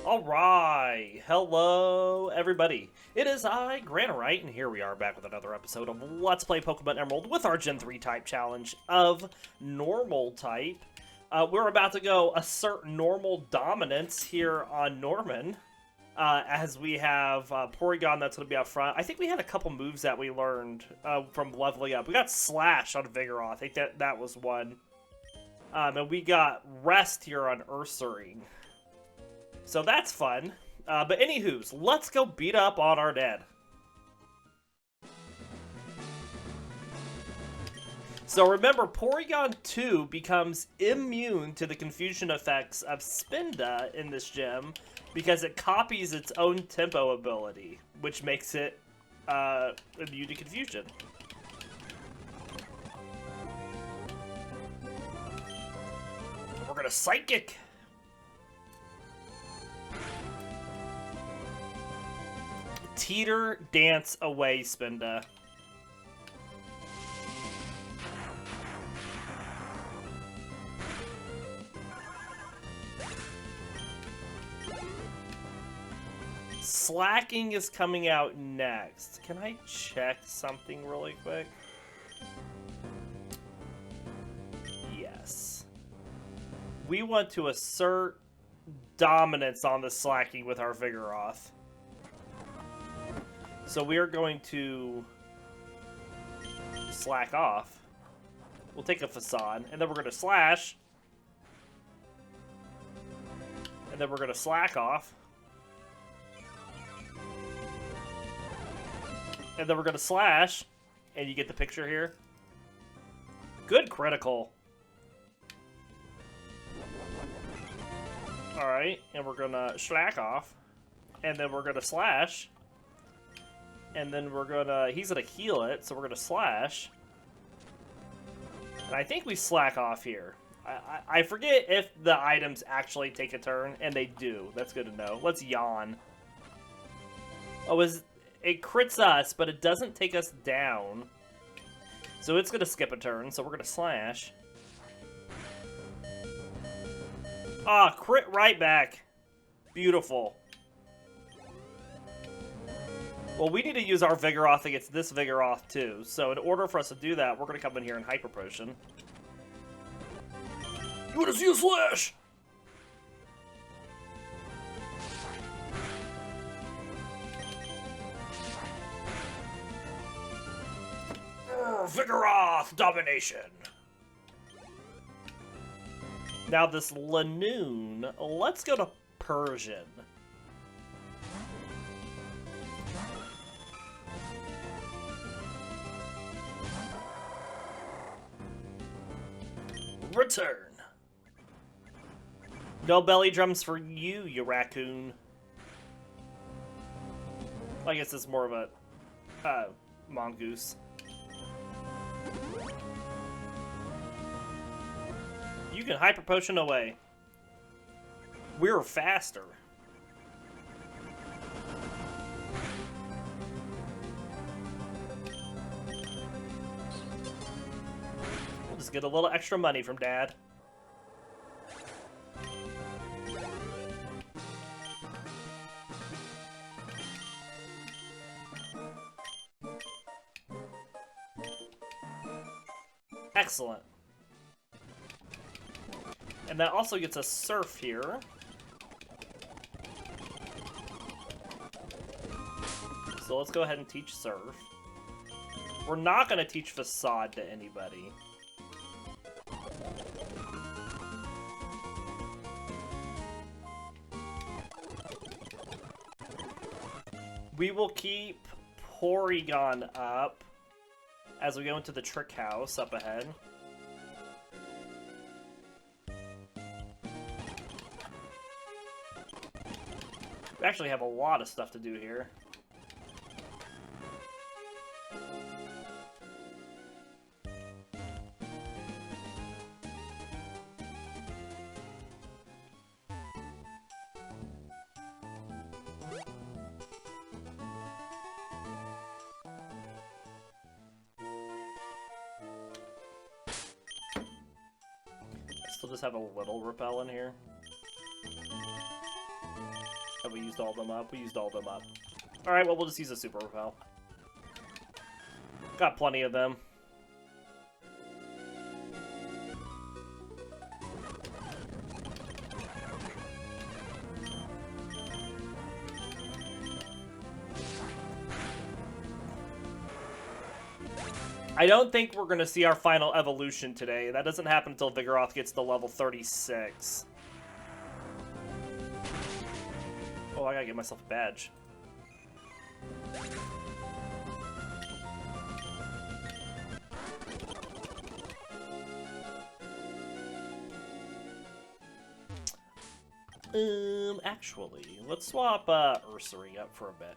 Alright, hello everybody. It is I, Granorite, and here we are back with another episode of Let's Play Pokemon Emerald with our Gen 3 type challenge of Normal type. We're about to go assert normal dominance here on Norman, as we have Porygon that's going to be up front. I think we had a couple moves that we learned from leveling up. We got Slash on Vigoroth, I think that was one. And we got Rest here on Ursaring. So that's fun. But anywho's, let's go beat up on our dead. So remember, Porygon2 becomes immune to the confusion effects of Spinda in this gym because it copies its own tempo ability, which makes it immune to confusion. We're gonna Psychic! Teeter dance away, Spinda. Slacking is coming out next. Can I check something really quick? Yes. We want to assert dominance on the Slacking with our Vigoroth. So we are going to slack off. We'll take a Facade, and then we're going to Slash. And then we're going to slack off. And then we're going to Slash. And you get the picture here. Good critical. Alright, and we're going to slack off. And then we're going to Slash. And then we're gonna, he's gonna heal it, so we're gonna Slash. And I think we slack off here. I forget if the items actually take a turn, and they do. That's good to know. Let's Yawn. Oh, it crits us, but it doesn't take us down. So it's gonna skip a turn, so we're gonna Slash. Ah, crit right back. Beautiful. Well, we need to use our Vigoroth against this Vigoroth, too. So in order for us to do that, we're going to come in here and Hyper Potion. You want to see a Slash? Vigoroth Domination! Now this Lanoon, let's go to Persian. Return. No belly drums for you, you raccoon. I guess it's more of a mongoose. You can Hyper Potion away. We're faster. Just get a little extra money from Dad. Excellent. And that also gets a Surf here. So let's go ahead and teach Surf. We're not going to teach Facade to anybody. We will keep Porygon up as we go into the Trick House up ahead. We actually have a lot of stuff to do here. Still just have a little repel in here. Have we used all of them up? We used all of them up. Alright, well, we'll just use a Super Repel. Got plenty of them. I don't think we're going to see our final evolution today. That doesn't happen until Vigoroth gets to level 36. Oh, I gotta get myself a badge. Actually, let's swap Ursaring up for a bit.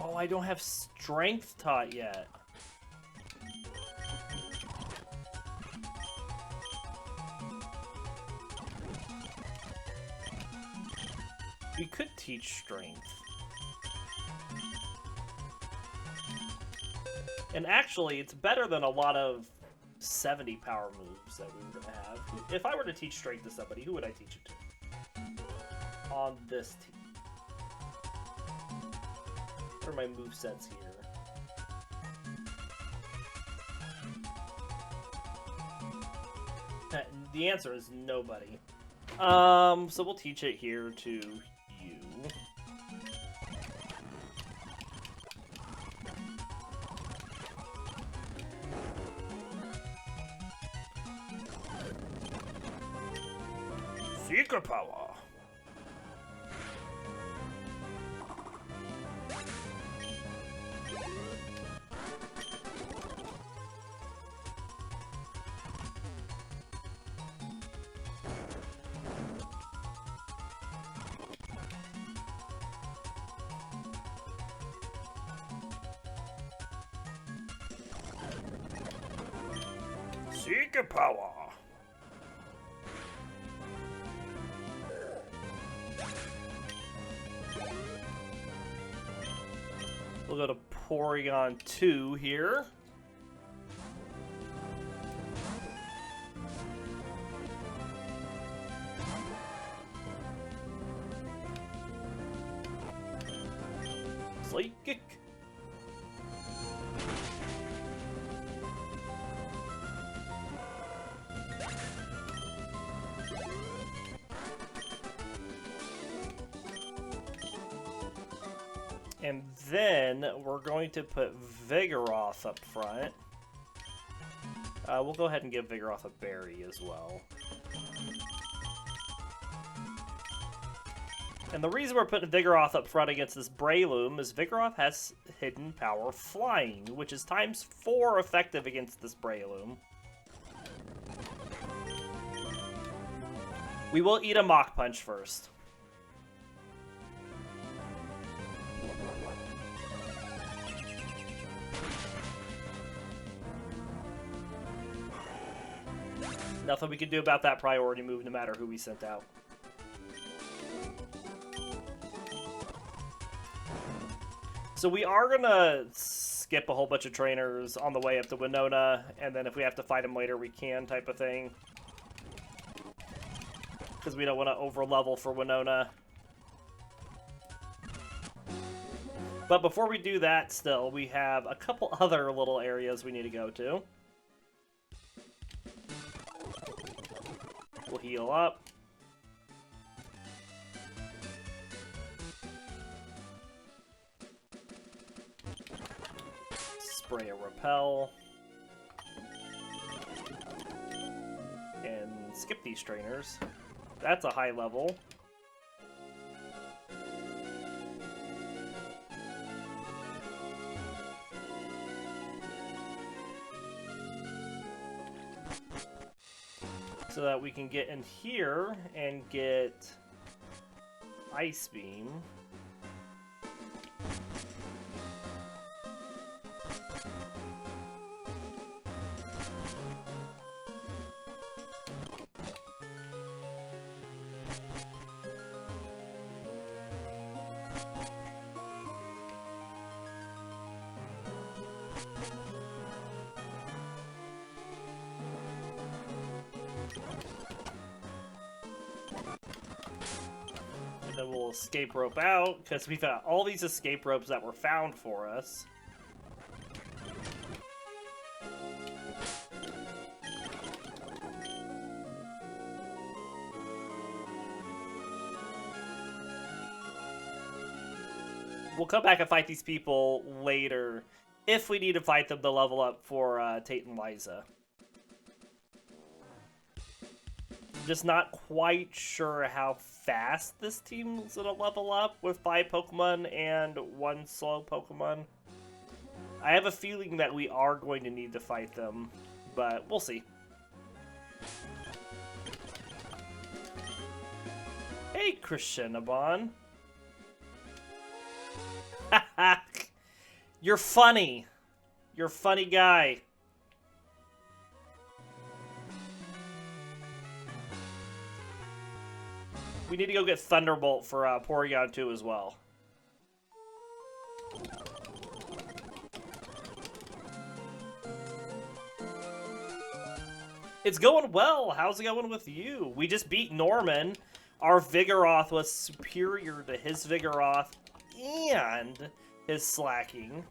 Oh, I don't have strength taught yet. We could teach strength. And actually, it's better than a lot of 70 power moves that we were going to have. If I were to teach strength to somebody, who would I teach it to? On this team. What are my movesets here? The answer is nobody. So we'll teach it here to you. Seeker Power! Seeker Power! We'll go to Porygon2 here. Psychic. And then we're going to put Vigoroth up front. We'll go ahead and give Vigoroth a berry as well. And the reason we're putting Vigoroth up front against this Breloom is Vigoroth has hidden power flying, which is ×4 effective against this Breloom. We will eat a Mach Punch first. Nothing we can do about that priority move, no matter who we sent out. So we are going to skip a whole bunch of trainers on the way up to Winona, and then if we have to fight them later, we can, type of thing. Because we don't want to over-level for Winona. But before we do that, still, we have a couple other little areas we need to go to. We'll heal up. Spray a repel. And skip these trainers. That's a high level. So that we can get in here and get Ice Beam. And then we'll escape rope out, because we found all these escape ropes that were found for us. We'll come back and fight these people later if we need to fight them to level up for Tate and Liza. Just not quite sure how fast this team's gonna level up with 5 Pokemon and 1 slow Pokemon. I have a feeling that we are going to need to fight them, but we'll see. Hey, Krishnabon. You're funny. You're a funny guy. We need to go get Thunderbolt for Porygon2 as well. It's going well. How's it going with you? We just beat Norman. Our Vigoroth was superior to his Vigoroth and his Slacking.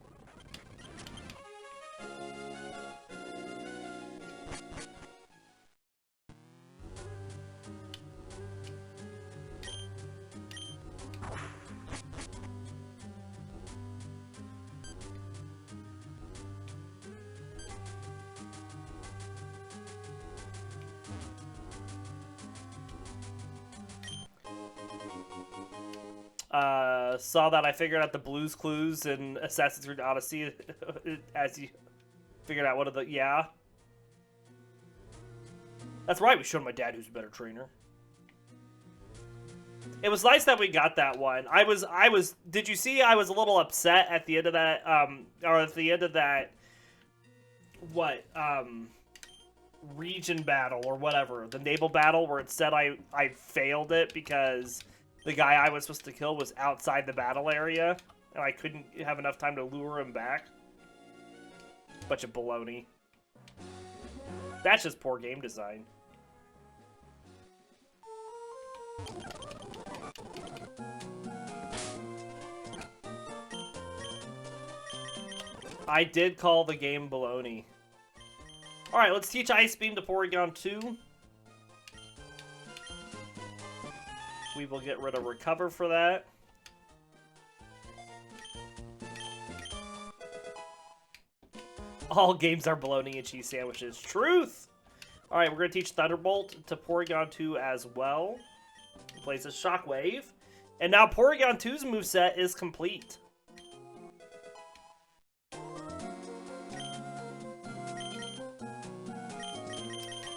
Saw that I figured out the Blue's Clues in Assassin's Creed Odyssey as you figured out one of the... Yeah. That's right, we showed my dad who's a better trainer. It was nice that we got that one. I was did you see I was a little upset at the end of that, or at the end of that, what, region battle or whatever, the naval battle where it said I failed it because the guy I was supposed to kill was outside the battle area, and I couldn't have enough time to lure him back. Bunch of baloney. That's just poor game design. I did call the game baloney. Alright, let's teach Ice Beam to Porygon2. We will get rid of Recover for that. All games are baloney and cheese sandwiches. Truth! Alright, we're going to teach Thunderbolt to Porygon2 as well. He plays a Shockwave. And now Porygon2's moveset is complete.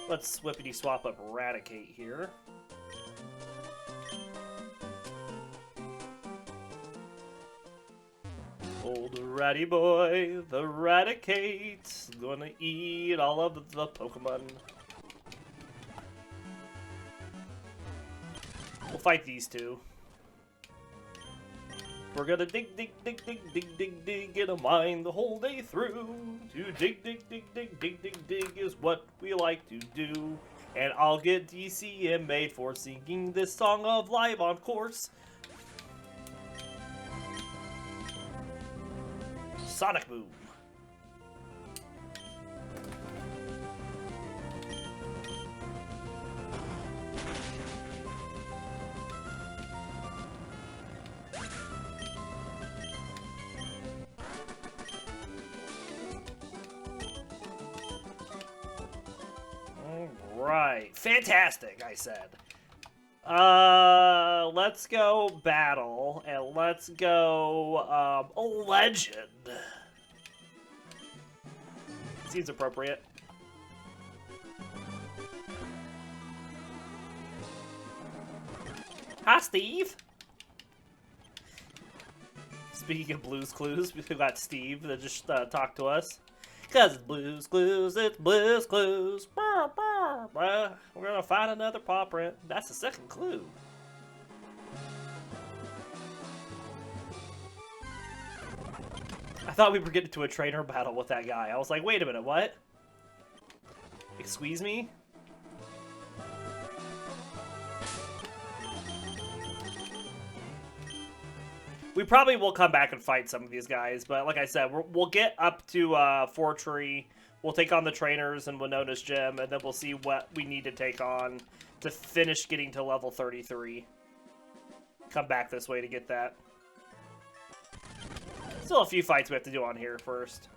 Let's Whippity swap up Raticate here. Old ratty boy, the Raticate, gonna eat all of the Pokemon. We'll fight these two. We're gonna dig, dig, dig, dig, dig, dig, dig in a mine the whole day through. To dig, dig, dig, dig, dig, dig, dig is what we like to do. And I'll get DCM made for singing this song of live on course. Sonic Boom. Alright. Fantastic, I said. Let's go battle, and let's go, legend. Seems appropriate. Hi, Steve! Speaking of Blue's Clues, we got Steve that just talked to us. Cause it's Blue's Clues, it's Blue's Clues. Brr, brr, brr. We're gonna find another paw print. That's the second clue. I thought we were getting to a trainer battle with that guy. I was like, wait a minute, what? Excuse me? We probably will come back and fight some of these guys, but like I said, we'll get up to Fortree. We'll take on the trainers in Winona's gym, and then we'll see what we need to take on to finish getting to level 33. Come back this way to get that. Still a few fights we have to do on here first.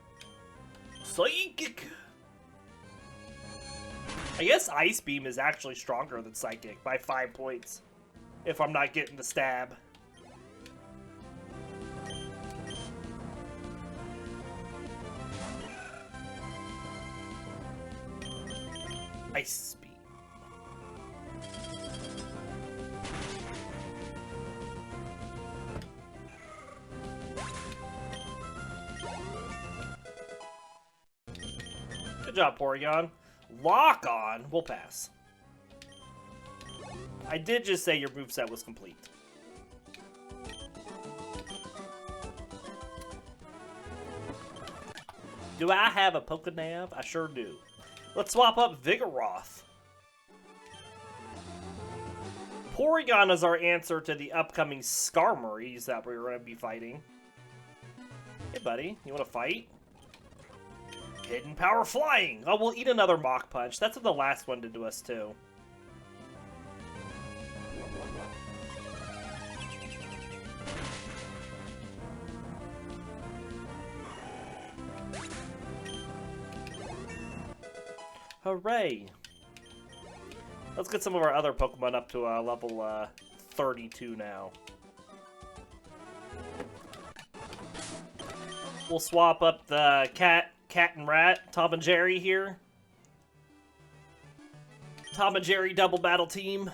Psychic! I guess Ice Beam is actually stronger than Psychic by 5 points. If I'm not getting the stab. Ice Beam. Good job, Porygon. Lock on. We'll pass. I did just say your moveset was complete. Do I have a Pokénav? I sure do. Let's swap up Vigoroth. Porygon is our answer to the upcoming Skarmories that we're going to be fighting. Hey, buddy. You want to fight? Hidden Power Flying! Oh, we'll eat another Mach Punch. That's what the last one did to us, too. Hooray! Let's get some of our other Pokemon up to level 32 now. We'll swap up the cat and rat, Tom and Jerry here. Tom and Jerry double battle team.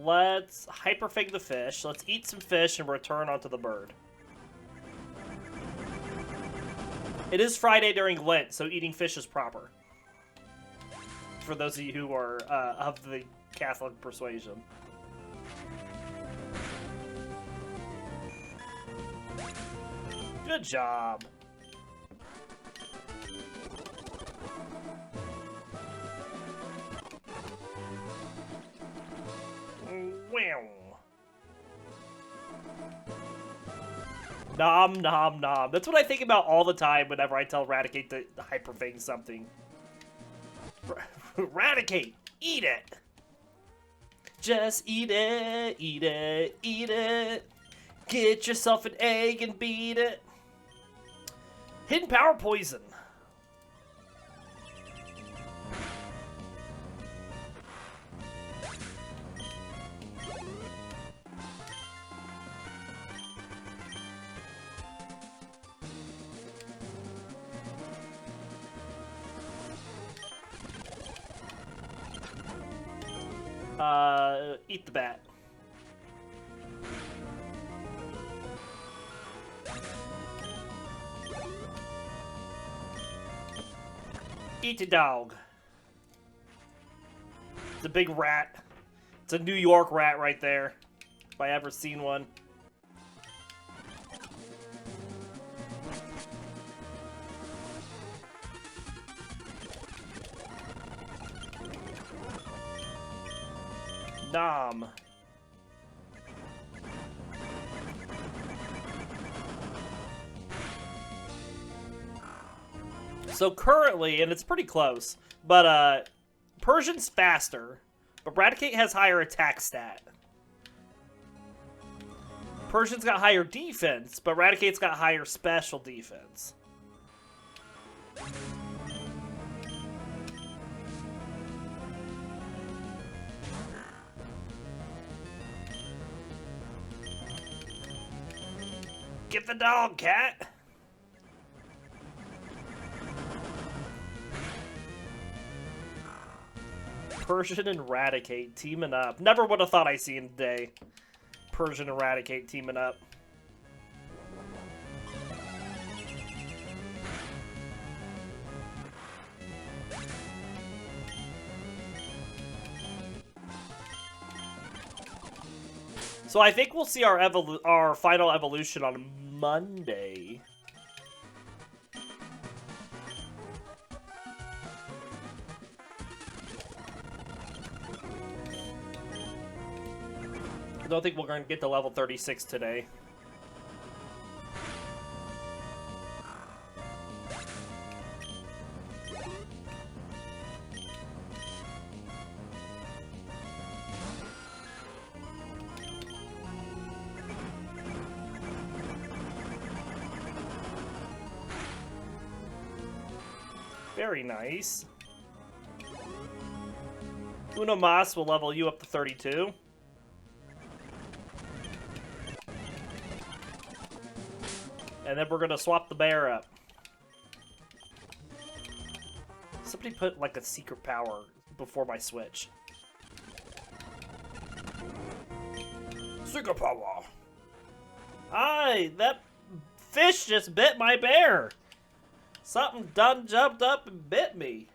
Let's Hyperfang the fish. Let's eat some fish and return onto the bird. It is Friday during Lent, so eating fish is proper. For those of you who are of the Catholic persuasion. Good job. Wow. Nom nom nom. That's what I think about all the time whenever I tell Raticate to Hyperfang something. Raticate! Eat it! Just eat it, eat it, eat it. Get yourself an egg and beat it. Hidden Power Poison. Eat the bat. Eat the dog. It's a big rat. It's a New York rat right there. If I ever seen one. Nom. So currently, and it's pretty close, but Persian's faster, but Raticate has higher attack stat. Persian's got higher defense, but Raticate's got higher special defense. Get the dog, cat! Persian and Raticate teaming up. Never would have thought I'd see in today. Persian and Raticate teaming up. So I think we'll see our final evolution on Monday. I don't think we're going to get to level 36 today. Very nice. Uno Mas will level you up to 32. And then we're gonna swap the bear up. Somebody put like a secret power before my switch. Secret power! Hi! That fish just bit my bear! Something done jumped up and bit me.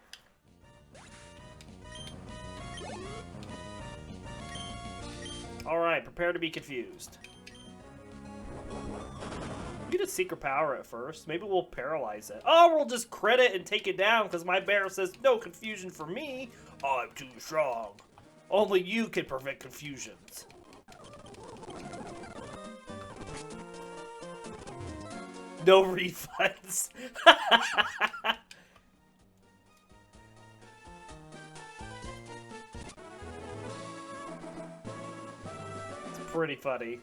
Alright, prepare to be confused. We need a secret power at first. Maybe we'll paralyze it. Oh, we'll just crit it and take it down because my bear says, no confusion for me. I'm too strong. Only you can prevent confusions. No refunds. It's pretty funny.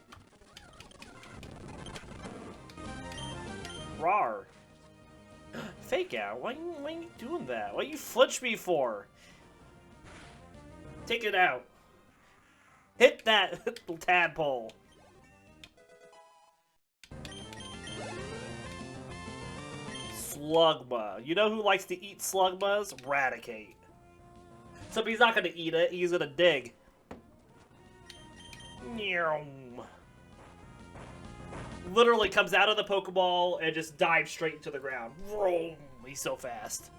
Rawr. Fake out. Why are you doing that? What you flinch me for? Take it out. Hit that tadpole. Slugma. You know who likes to eat Slugmas? Raticate. So he's not going to eat it. He's going to dig. Literally comes out of the Pokeball and just dives straight into the ground. Vroom. He's so fast.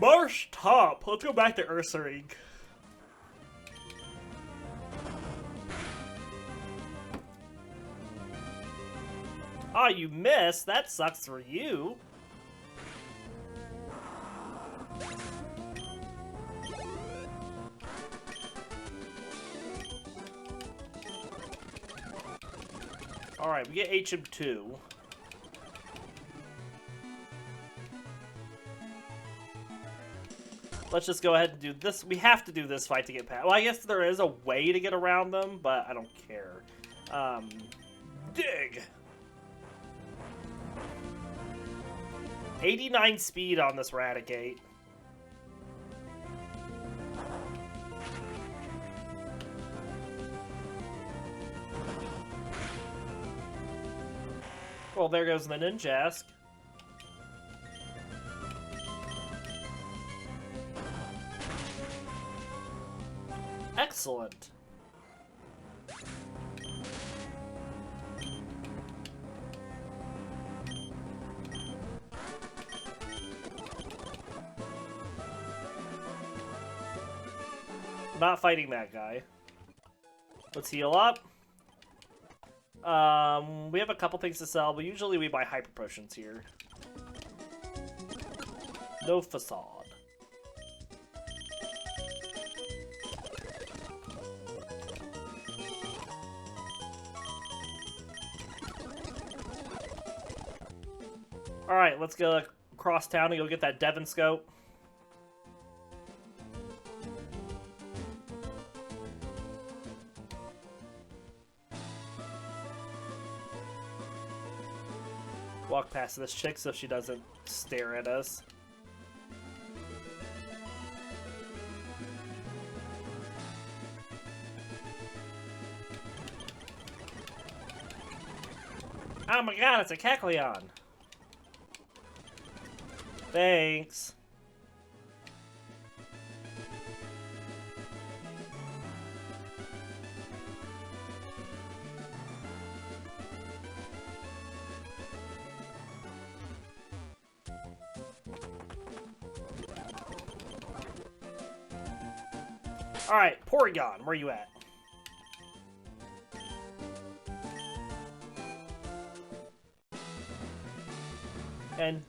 Marsh top. Let's go back to Ursaring. Ah, you missed. That sucks for you. Alright, we get HM2. Let's just go ahead and do this. We have to do this fight to get past. Well, I guess there is a way to get around them, but I don't care. Dig! 89 speed on this Raticate. Well, there goes the Ninjask. Excellent. Not fighting that guy. Let's heal up. We have a couple things to sell, but usually we buy hyper potions here. No facade. Alright, let's go across town and go get that Devon scope. Walk past this chick so she doesn't stare at us. Oh my god, it's a Kecleon! Thanks. Alright, Porygon, where you at? And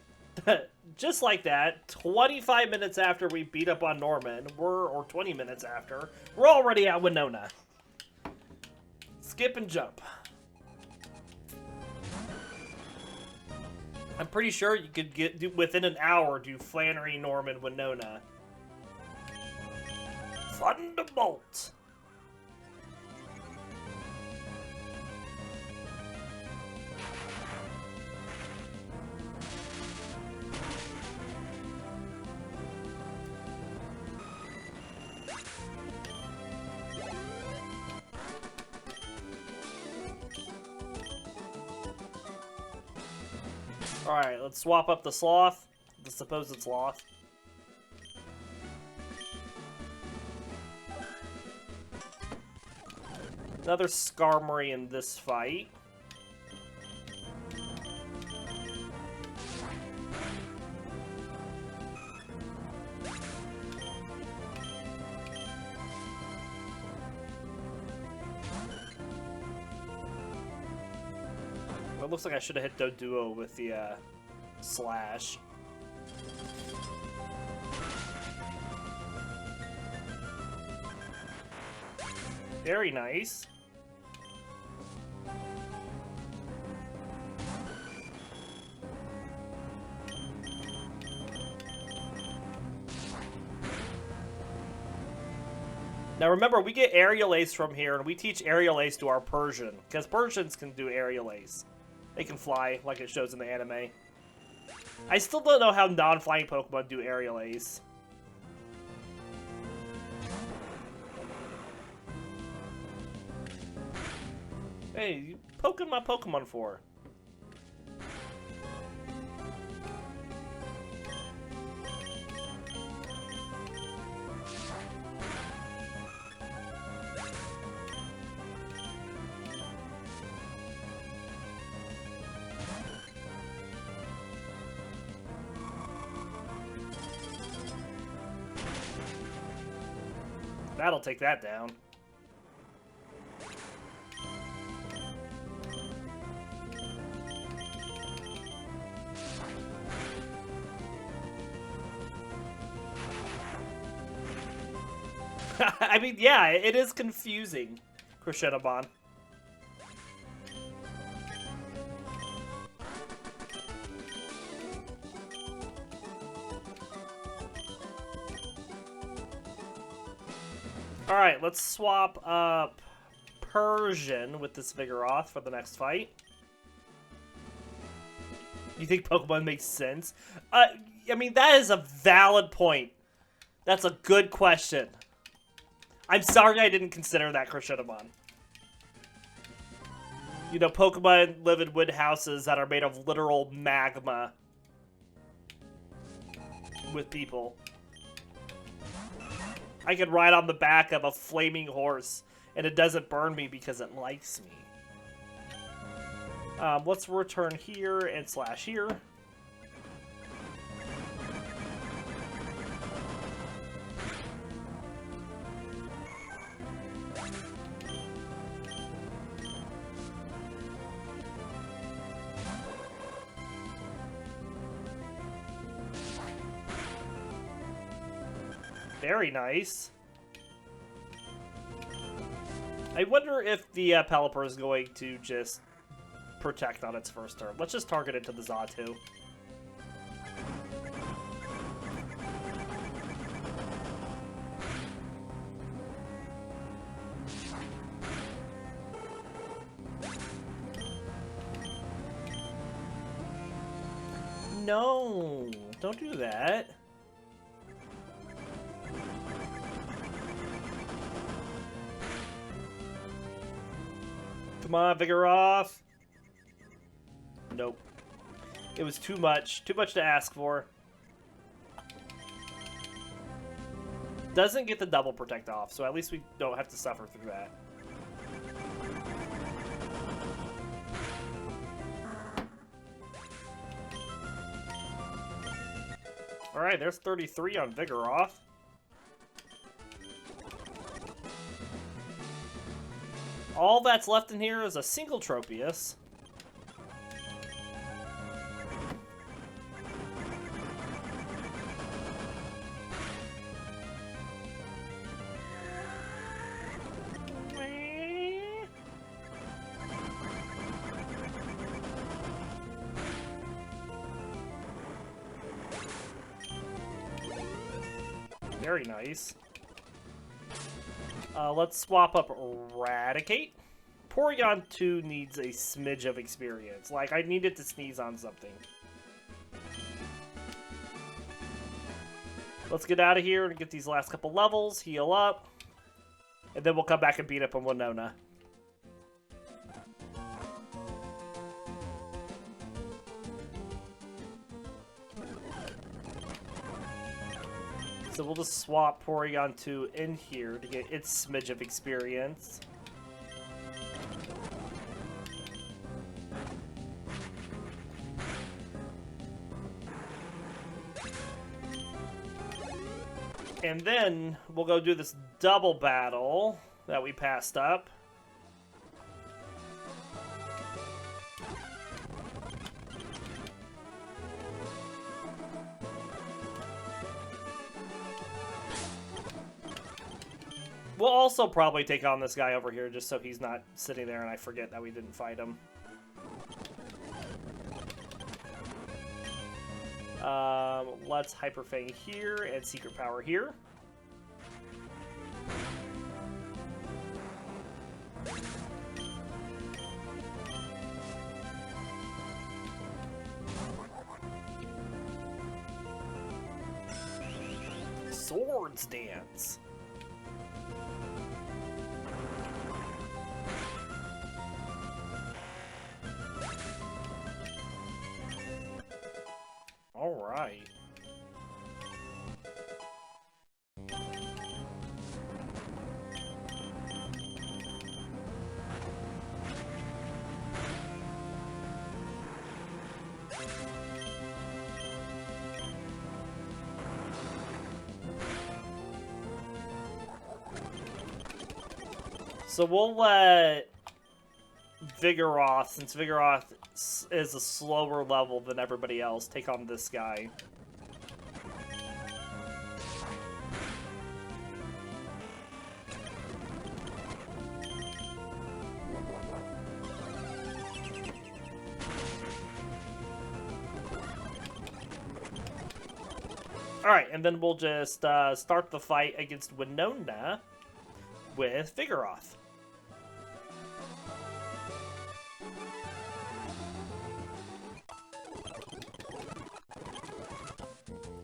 just like that, 25 minutes after we beat up on Norman, or 20 minutes after, we're already at Winona. Skip and jump. I'm pretty sure you could within an hour, do Flannery, Norman, Winona. Thunderbolt! Alright, let's swap up the Sloth, the supposed Sloth. Another Skarmory in this fight. It looks like I should have hit Doduo with the slash. Very nice. Now remember, we get Aerial Ace from here, and we teach Aerial Ace to our Persian, because Persians can do Aerial Ace. They can fly, like it shows in the anime. I still don't know how non-flying Pokemon do Aerial Ace. Hey, you poking my Pokemon for? That'll take that down. I mean, yeah, it is confusing, Crescendomon. Alright, let's swap up Persian with this Vigoroth for the next fight. You think Pokemon makes sense? I mean, that is a valid point. That's a good question. I'm sorry I didn't consider that, Crescendomon. You know, Pokemon live in wood houses that are made of literal magma with people. I can ride on the back of a flaming horse, and it doesn't burn me because it likes me. Let's return here and slash here. Very nice. I wonder if the Pelipper is going to just protect on its first turn. Let's just target it to the Xatu. No, don't do that. Come on, Vigoroth. Nope. It was too much. Too much to ask for. Doesn't get the double protect off, so at least we don't have to suffer through that. Alright, there's 33 on Vigoroth. all that's left in here is a single Tropius. Very nice. Let's swap up Raticate. Porygon2 needs a smidge of experience. Like, I need it to sneeze on something. Let's get out of here and get these last couple levels, heal up, and then we'll come back and beat up on Winona. So we'll just swap Porygon2 in here to get its smidge of experience. And then we'll go do this double battle that we passed up. We'll also probably take on this guy over here just so he's not sitting there and I forget that we didn't fight him. Let's Hyper Fang here and Secret Power here. Swords Dance. All right. So we'll let Vigoroth, since Vigoroth is a slower level than everybody else, take on this guy. Alright, and then we'll just start the fight against Winona with Vigoroth.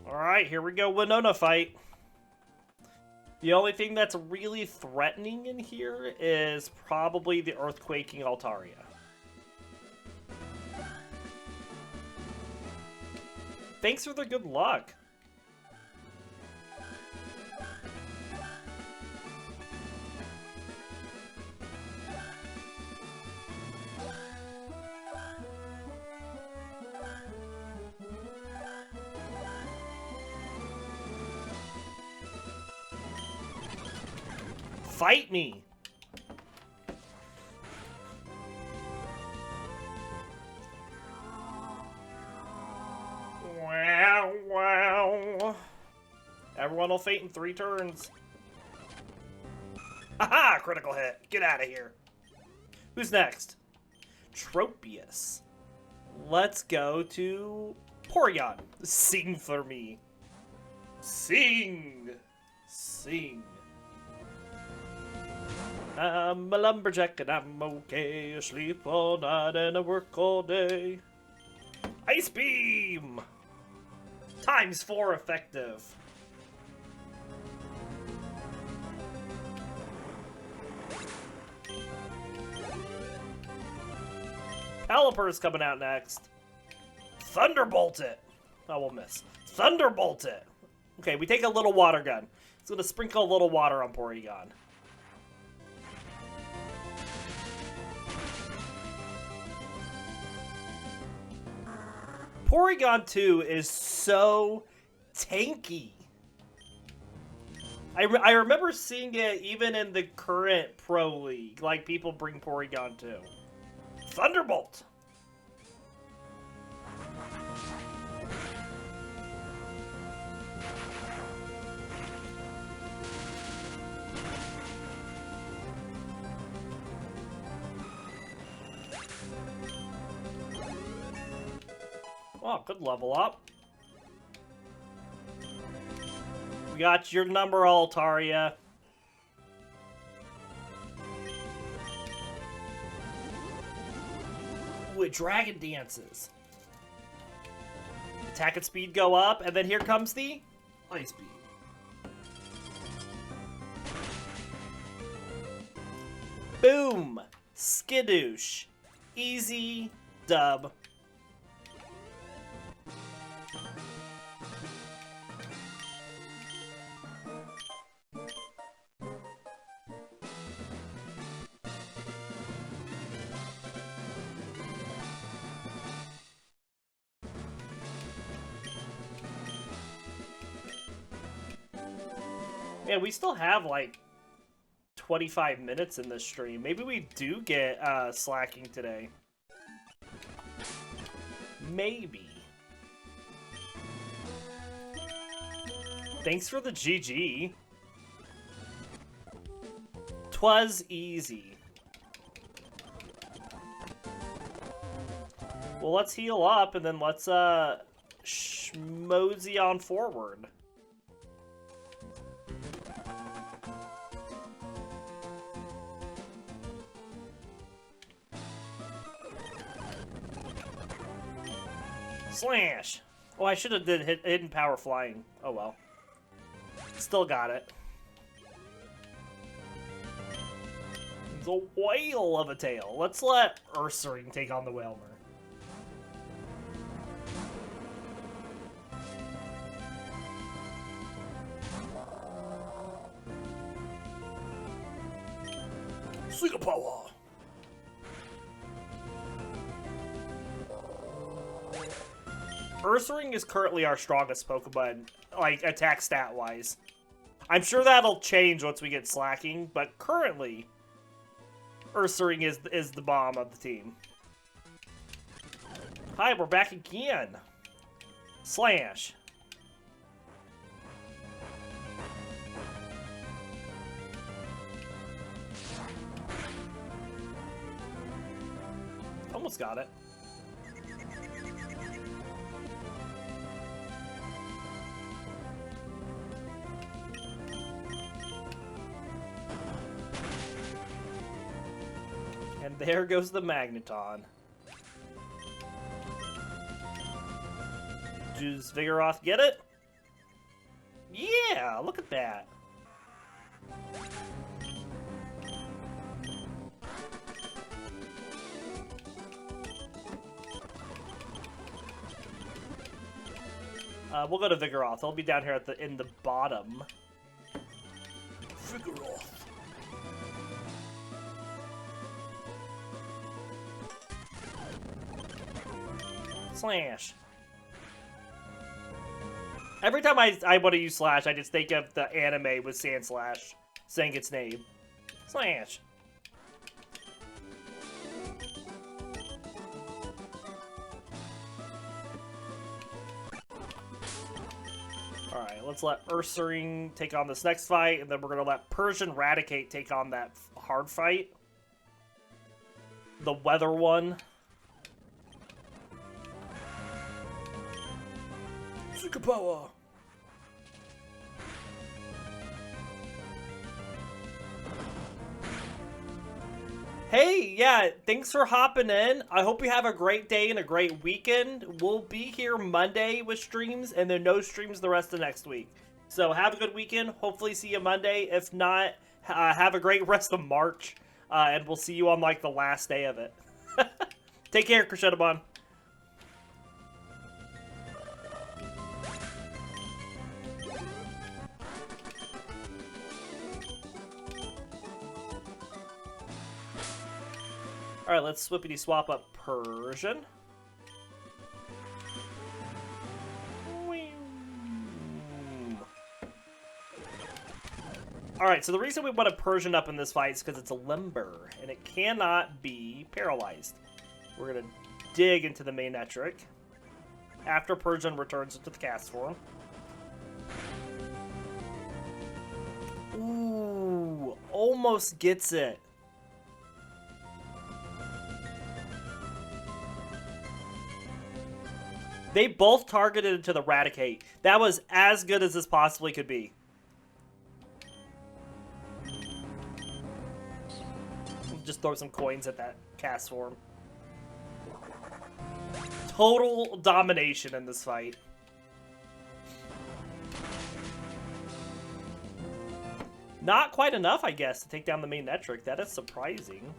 Alright, here we go, Winona fight. The only thing that's really threatening in here is probably the Earthquaking Altaria. Thanks for the good luck. Fight me! Wow, wow. Everyone will faint in 3 turns. Haha! Critical hit. Get out of here. Who's next? Tropius. Let's go to Porygon. Sing for me. Sing! Sing. I'm a lumberjack and I'm okay. I sleep all night and I work all day. Ice Beam! ×4 effective. Pelipper's coming out next. Thunderbolt it! Oh, we'll miss. Thunderbolt it! Okay, we take a little water gun. It's gonna sprinkle a little water on Porygon. Porygon2 is so tanky. I remember seeing it even in the current Pro League. Like, people bring Porygon2. Thunderbolt! Oh, good level up. We got your number, Altaria. With Dragon Dances. Attack and speed go up, and then here comes the Ice Beam. Boom! Skidoosh. Easy dub. Yeah, we still have like 25 minutes in this stream. Maybe we do get slacking today. Maybe. Thanks for the GG. 'Twas easy. Well, let's heal up and then let's schmosey on forward. Slash! Oh, I should have did hidden power flying. Oh well. Still got it. It's a whale of a tail. Let's let Ursaring take on the Whalmer. Sugar power! Ursaring is currently our strongest Pokemon, like, attack stat-wise. I'm sure that'll change once we get slacking, but currently, Ursaring is the bomb of the team. Hi, we're back again. Slash. Almost got it. And there goes the Magneton. Does Vigoroth get it? Yeah, look at that. We'll go to Vigoroth. I'll be down here at in the bottom. Vigoroth. Slash. Every time I want to use Slash, I just think of the anime with Sandslash saying its name. Slash. Alright, let's let Ursaring take on this next fight, and then we're going to let Persian Raticate take on that hard fight. The weather one. Super power! Hey, yeah, thanks for hopping in. I hope you have a great day and a great weekend. We'll be here Monday with streams, and then no streams the rest of next week. So have a good weekend. Hopefully see you Monday. If not, have a great rest of March, and we'll see you on, like, the last day of it. Take care, Crescendomon. Alright, let's swippity swap up Persian. Alright, so the reason we want a Persian up in this fight is because it's a limber, and it cannot be paralyzed. We're going to dig into the main Etric after Persian returns into the cast form. Ooh, almost gets it. They both targeted into the Raticate. That was as good as this possibly could be. Just throw some coins at that cast form. Total domination in this fight. Not quite enough, I guess, to take down the main Etric. That is surprising.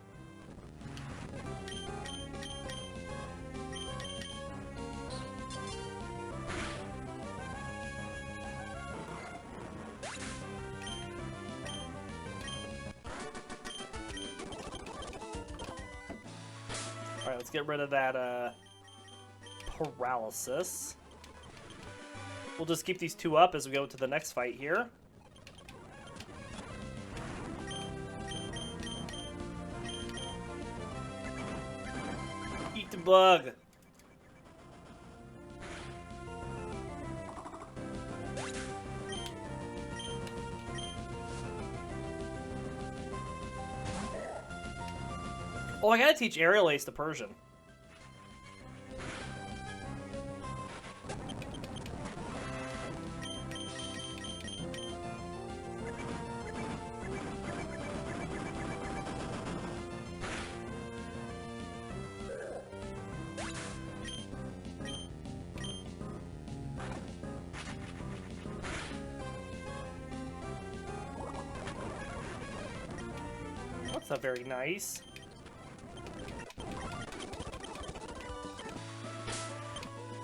Alright, let's get rid of that paralysis. We'll just keep these two up as we go to the next fight here. Eat the bug. Oh, I gotta teach Aerial Ace to Persian. That's not very nice.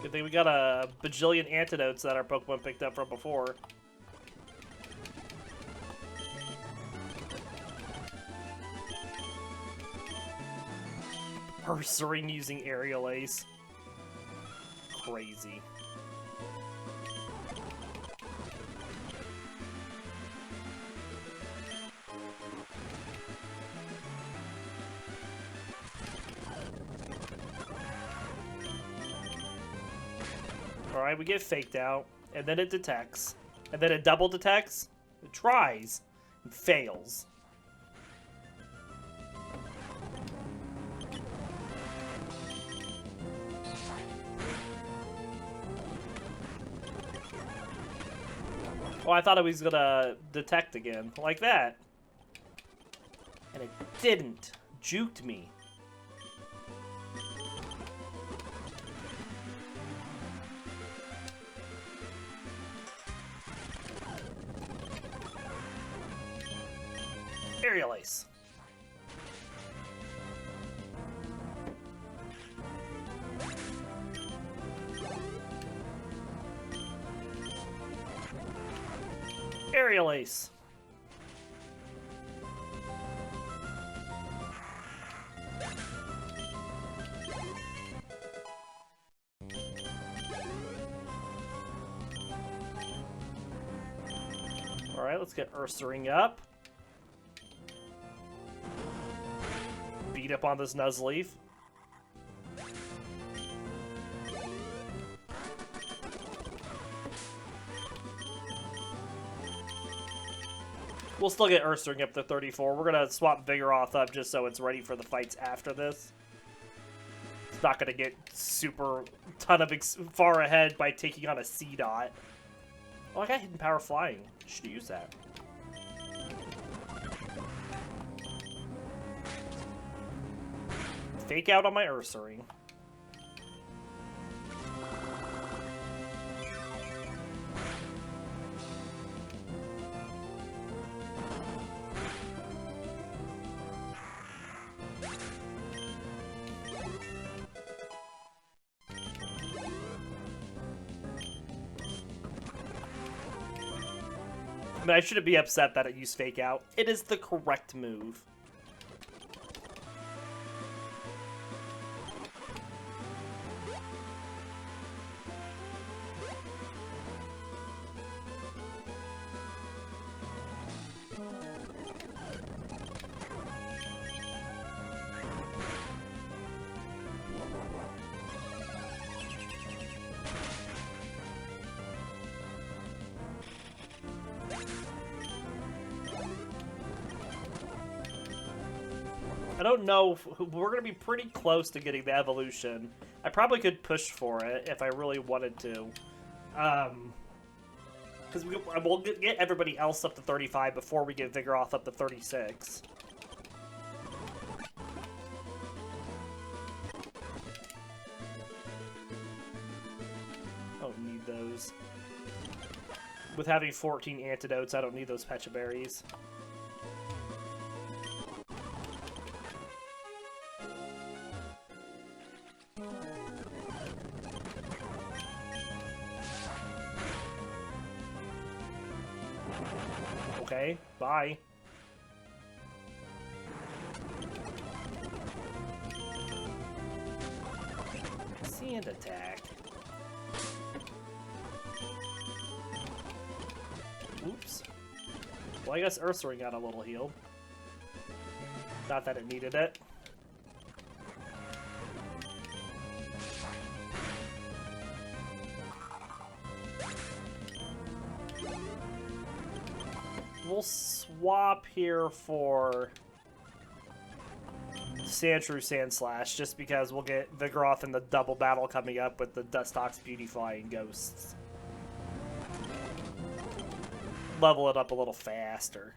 Good thing we got a bajillion antidotes that our Pokemon picked up from before. Ursaring using Aerial Ace. Crazy. Alright, we get faked out, and then it detects, and then it double detects, it tries, and fails. Oh, I thought it was gonna detect again, like that. And it didn't. Juked me. Aerial Ace. Aerial Ace. Alright, let's get Ursaring up. Beat up on this Nuzleaf. We'll still get Ursaring up to 34. We're gonna swap Vigoroth up just so it's ready for the fights after this. It's not gonna get super ton of far ahead by taking on a C-Dot. Oh, I got Hidden Power Flying. Should use that. Fake out on my Ursaring. I mean, I shouldn't be upset that it used Fake Out. It is the correct move. I don't know if we're going to be pretty close to getting the evolution. I probably could push for it if I really wanted to. Because we'll get everybody else up to 35 before we get Vigoroth up to 36. I don't need those. With having 14 antidotes, I don't need those Pecha Berries. Okay, bye. Sand attack. Oops. Well, I guess Ursaring got a little healed. Not that it needed it. We'll swap here for Sandshrew Sandslash, just because we'll get Vigoroth in the double battle coming up with the Dustox Beautifying Ghosts. Level it up a little faster.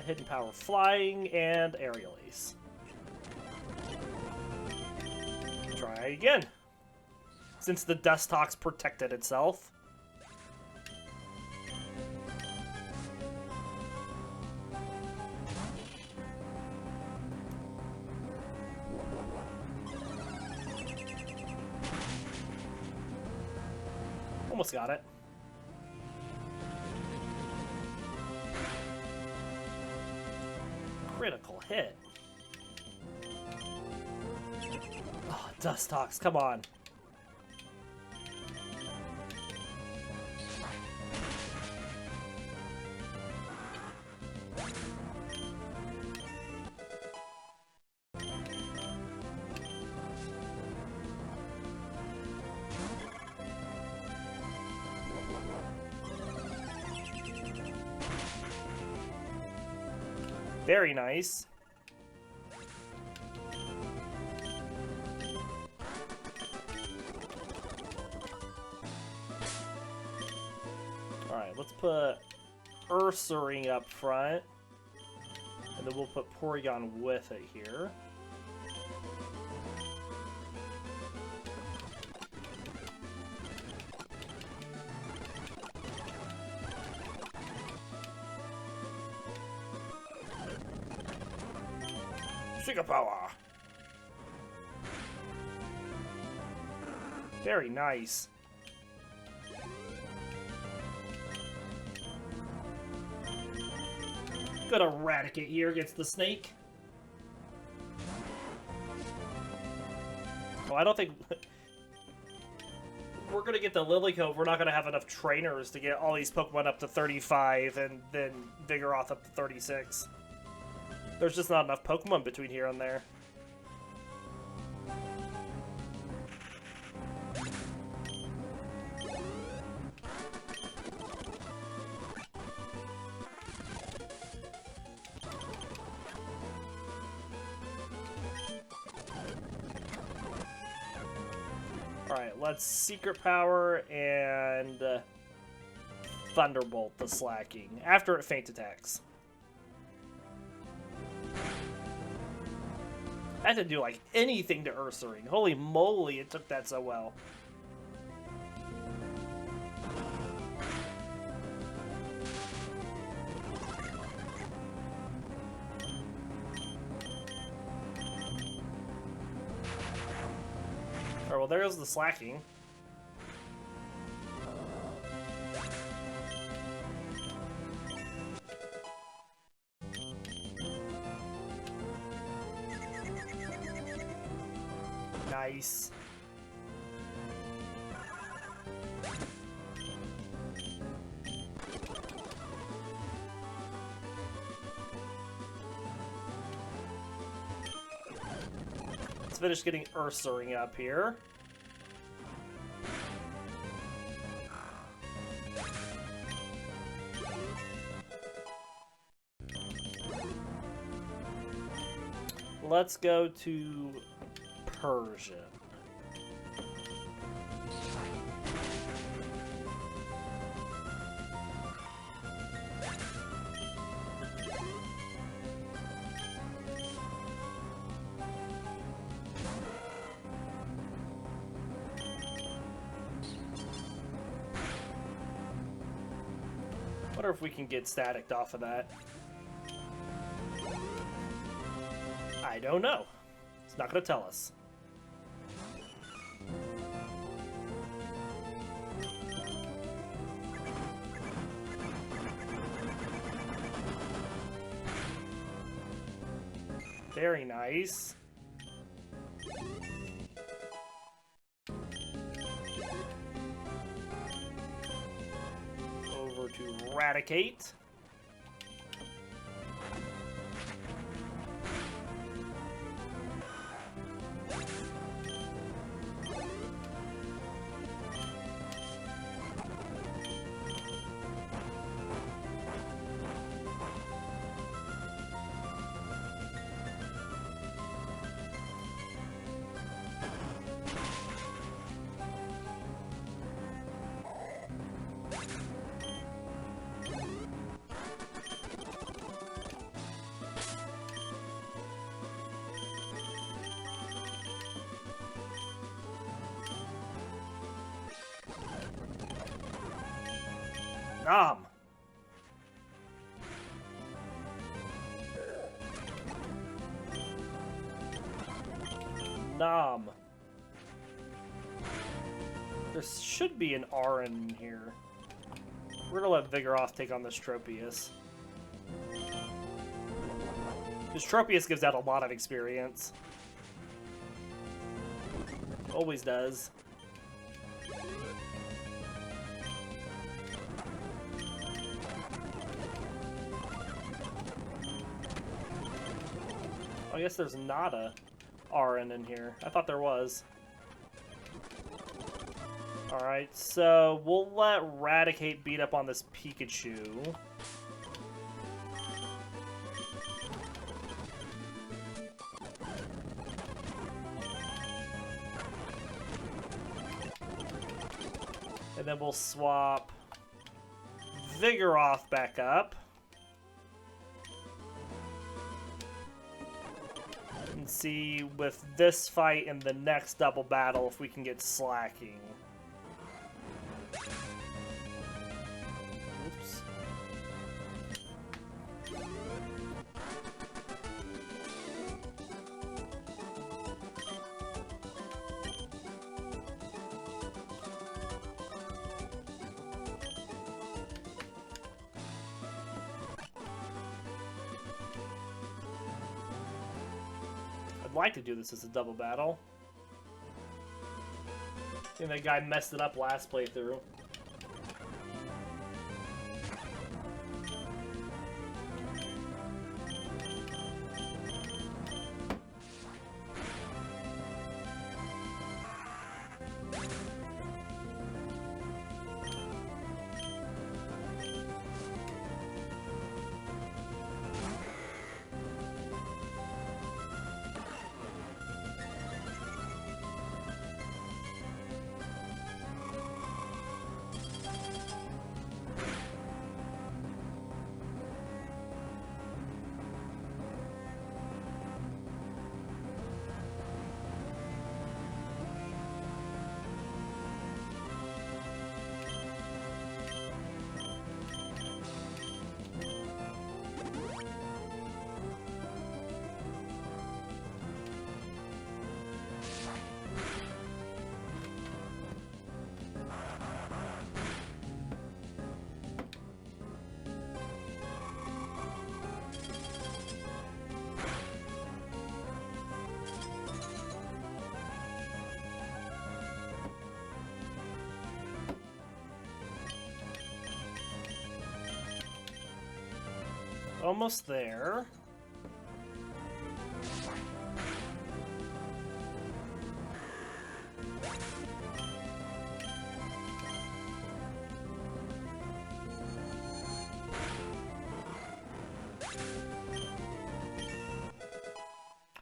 Hidden Power Flying, and Aerial Ace. Try again. Since the Dustox protected itself. Almost got it. Critical hit. Oh, Dustox, come on. Very nice. Alright, let's put Ursaring up front. And then we'll put Porygon with it here. Sugar Power! Very nice. Got a Raticate here against the snake. Oh, I don't think... We're gonna get the Lily Cove. We're not gonna have enough trainers to get all these Pokemon up to 35 and then Vigoroth up to 36. There's just not enough Pokemon between here and there. Alright, let's Secret Power and Thunderbolt the Slacking after it Feint Attacks. I had to do, like, anything to Ursaring. Holy moly, it took that so well. Alright, well, there's the slacking. Nice. Let's finish getting Ursaring up here. Let's go to Persian. Wonder if we can get staticked off of that. I don't know. It's not going to tell us. Very nice. Over to Raticate. Nom. Nom. There should be an R in here. We're gonna let Vigoroth take on this Tropius. Because Tropius gives out a lot of experience. Always does. I guess there's not a RN in here. I thought there was. Alright, so we'll let Raticate beat up on this Pikachu. And then we'll swap Vigoroth back up. And see with this fight and the next double battle if we can get slacking. Oops. I'd like to do this as a double battle. I think that guy messed it up last playthrough. almost there.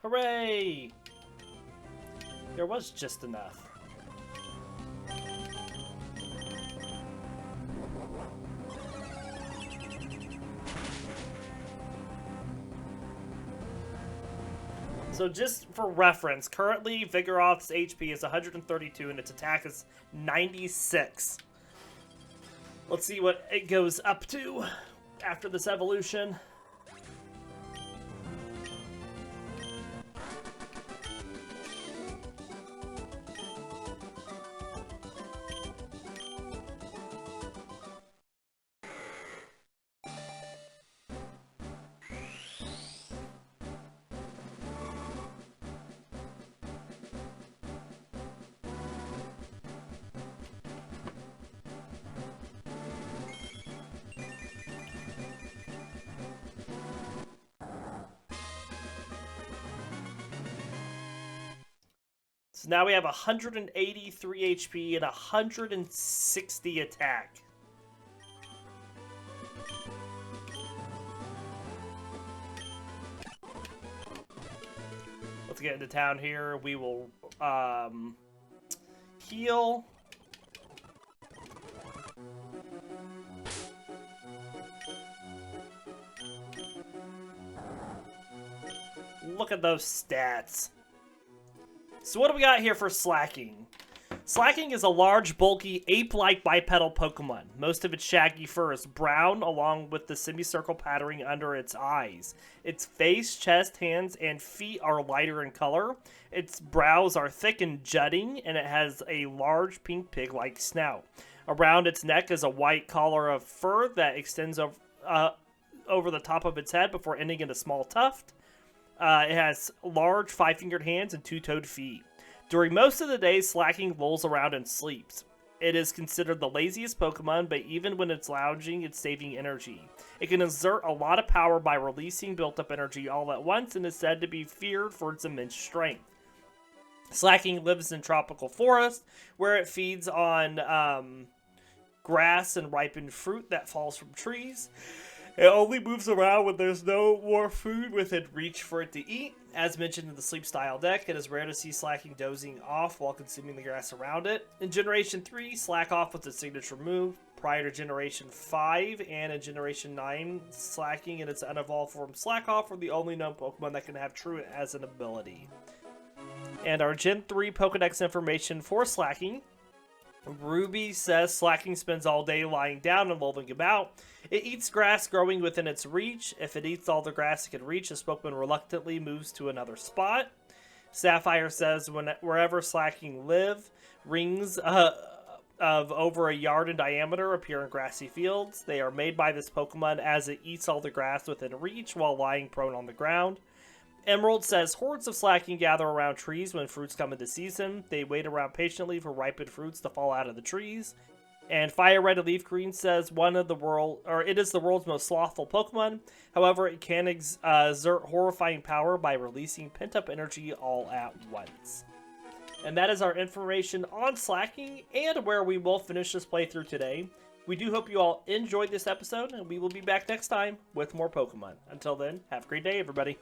Hooray! There was just enough. So just for reference, currently Vigoroth's HP is 132 and its attack is 96. Let's see what it goes up to after this evolution. So now we have 183 HP and 160 attack. Let's get into town here. We will heal. Look at those stats. So what do we got here for Slacking? Slacking is a large, bulky, ape-like bipedal Pokemon. Most of its shaggy fur is brown, along with the semicircle patterning under its eyes. Its face, chest, hands, and feet are lighter in color. Its brows are thick and jutting, and it has a large pink pig-like snout. Around its neck is a white collar of fur that extends over the top of its head before ending in a small tuft. It has large 5-fingered hands and 2-toed feet. During most of the day, Slacking lolls around and sleeps. It is considered the laziest Pokemon, but even when it's lounging, it's saving energy. It can exert a lot of power by releasing built-up energy all at once and is said to be feared for its immense strength. Slacking lives in tropical forest, where it feeds on grass and ripened fruit that falls from trees. It only moves around when there's no more food within reach for it to eat. As mentioned in the sleep style deck, it is rare to see Slacking dozing off while consuming the grass around it. In Generation 3, Slack Off was its signature move. Prior to Generation 5 and in Generation 9, Slacking and its unevolved form Slack Off were the only known Pokemon that can have Truant as an ability. And our Gen 3 Pokedex information for Slacking. Ruby says Slacking spends all day lying down and lolling about. It eats grass growing within its reach. If it eats all the grass it can reach, the Pokemon reluctantly moves to another spot. Sapphire says wherever Slacking live, rings of over a yard in diameter appear in grassy fields. They are made by this Pokemon as it eats all the grass within reach while lying prone on the ground. Emerald says hordes of Slacking gather around trees when fruits come into season. They wait around patiently for ripened fruits to fall out of the trees. And Fire Red and Leaf Green says it is the world's most slothful Pokemon. However, it can exert horrifying power by releasing pent-up energy all at once. And that is our information on Slacking and where we will finish this playthrough today. We do hope you all enjoyed this episode, and we will be back next time with more Pokemon. Until then, have a great day, everybody.